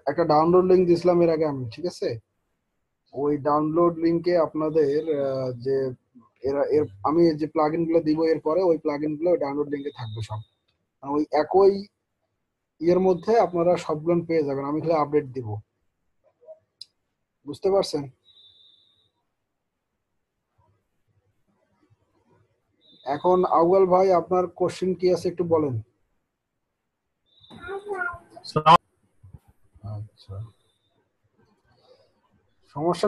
একটা download link দিছিলাম এর আগে আমি, ঠিক আছে? ওই ডাউনলোড লিংকে আপনাদের যে আমি যে প্লাগইন গুলো দিব এরপরে ওই প্লাগইন গুলো ডাউনলোড লিংকে থাকবে সব। ওই একই ইয়ের মধ্যে আপনারা সবগুলো পেয়ে যাবেন, আমি খালি আপডেট দিব। বুঝতে পারছেন? এখন আউয়াল ভাই আপনার কোশ্চেন কি আছে একটু বলেন। আচ্ছা, সমস্যা।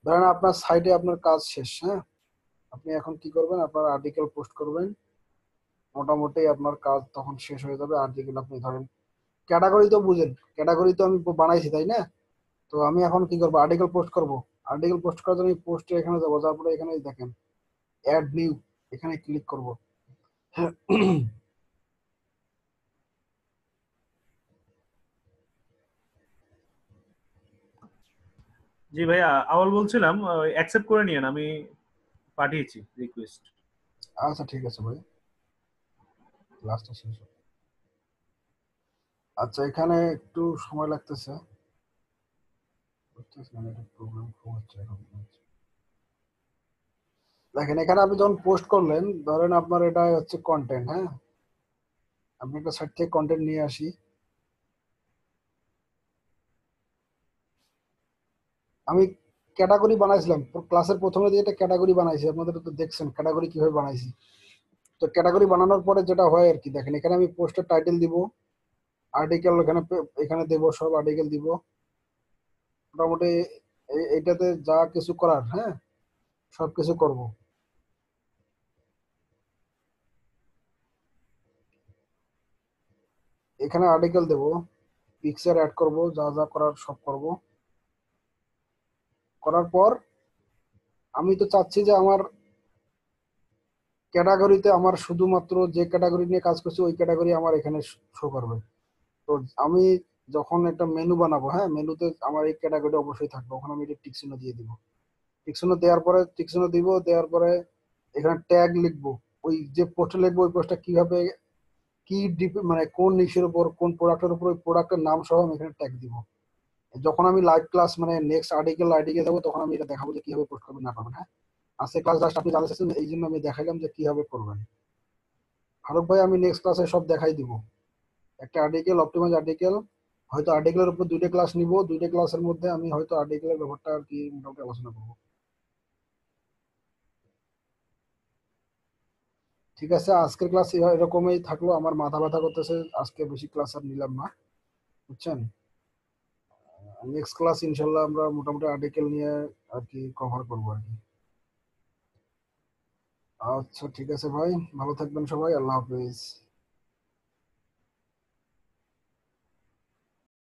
ধরেন আপনার সাইটে আপনার কাজ শেষ, হ্যাঁ, আপনি এখন কি করবেন, আপনার আর্টিকেল পোস্ট করবেন, মোটামুটি আপনার কাজ তখন শেষ হয়ে যাবে। আর্টিকেল আপনি ধরেন ক্যাটাগরি তো বুঝেন, ক্যাটাগরি তো আমি বানাইছি তাই না? তো আমি এখন কি করবো, আর্টিকেল পোস্ট করব। আর্টিকেল পোস্ট করার জন্য পোস্টে এখানে যাবো, যাওয়ার পরে এখানে দেখেন অ্যাড নিউ, এখানে ক্লিক করব। জি ভাইয়া, আওয়াল বলছিলাম, অ্যাকসেপ্ট করে নিয়েন, আমি পাঠিয়েছি রিকোয়েস্ট। আচ্ছা ঠিক আছে ভাই, ক্লাসটা শেষ হবে। আচ্ছা, এখানে একটু সময় লাগতেছে, প্রবলেম হচ্ছে এখন। দেখেন এখানে আপনি যখন পোস্ট করলেন, ধরেন আপনার এটা হচ্ছে কন্টেন্ট, হ্যাঁ, আমি একটা সাইট থেকে কন্টেন্ট নিয়ে আসি। আমি ক্যাটাগরি বানাইছিলাম ক্লাসের প্রথমে দিয়ে, একটা ক্যাটাগরি বানাইছি, আপনাদের তো দেখছেন ক্যাটাগরি কিভাবে বানাইছি। তো ক্যাটাগরি বানানোর পরে যেটা হয় আর কি, দেখেন এখানে আমি পোস্টের টাইটেল দিব, আর্টিকেল এখানে এখানে দেব, সব আর্টিকেল দিব মোটামুটি। এইটাতে যা কিছু করার, হ্যাঁ, সব কিছু করব। এখানে আর্টিকেল দেব, পিকচার অ্যাড করব, যা যা করার সব করব। করার পর আমি তো চাচ্ছি যে আমার ক্যাটাগরিতে আমার শুধুমাত্র যে ক্যাটাগরি নিয়ে কাজ করছি ওই ক্যাটাগরি আমার এখানে শো করবে। তো আমি যখন একটা মেনু বানাবো, হ্যাঁ, মেনুতে আমার এই ক্যাটাগরি অবশ্যই থাকবে, ওখানে আমি টিক চিহ্ন দিয়ে দিব। টিক চিহ্ন দেওয়ার পরে টিক চিহ্ন দিব, দেওয়ার পরে এখানে ট্যাগ লিখবো। ওই যে পোস্টে লিখবো ওই পোস্টটা কিভাবে কি মানে কোন নিশের উপর কোন প্রোডাক্টের উপর ওই প্রোডাক্টের নাম সহ আমি এখানে ট্যাগ দিব। যখন আমি লাইভ ক্লাস মানে নেক্সট আর্টিকেল যাবো তখন আমি এটা দেখাবো যে কিভাবে পোস্ট করবেন না করবেন। হ্যাঁ, আজকে ক্লাস জাস্ট আপনি জানতে চাচ্ছেন, এই জন্য আমি দেখাইলাম যে কিভাবে করবেন। ফারুক ভাই আমি নেক্সট ক্লাসে সব দেখাই দিব। একটা আর্টিকেল, অপটিমাইজ আর্টিকেল, হয়তো আর্টিকেলের উপর 2টা ক্লাস নিব, 2টা ক্লাসের মধ্যে আমি হয়তো আর্টিকেলের ব্যাপারটা আর কি মোটামুটি আলোচনা করবো। ঠিক আছে, আজকের ক্লাস এরকমই থাকলো। আমার মাথা ব্যথা করতেছে, আজকে বেশি ক্লাস আর নিলাম না, বুঝছেন? নেক্সট ক্লাস ইনশাল্লাহ আমরা মোটামুটি আর্টিকেল নিয়ে আর কি কভার করবো আর কি। আচ্ছা ঠিক আছে ভাই, ভালো থাকবেন সবাই, আল্লাহ হাফিজ।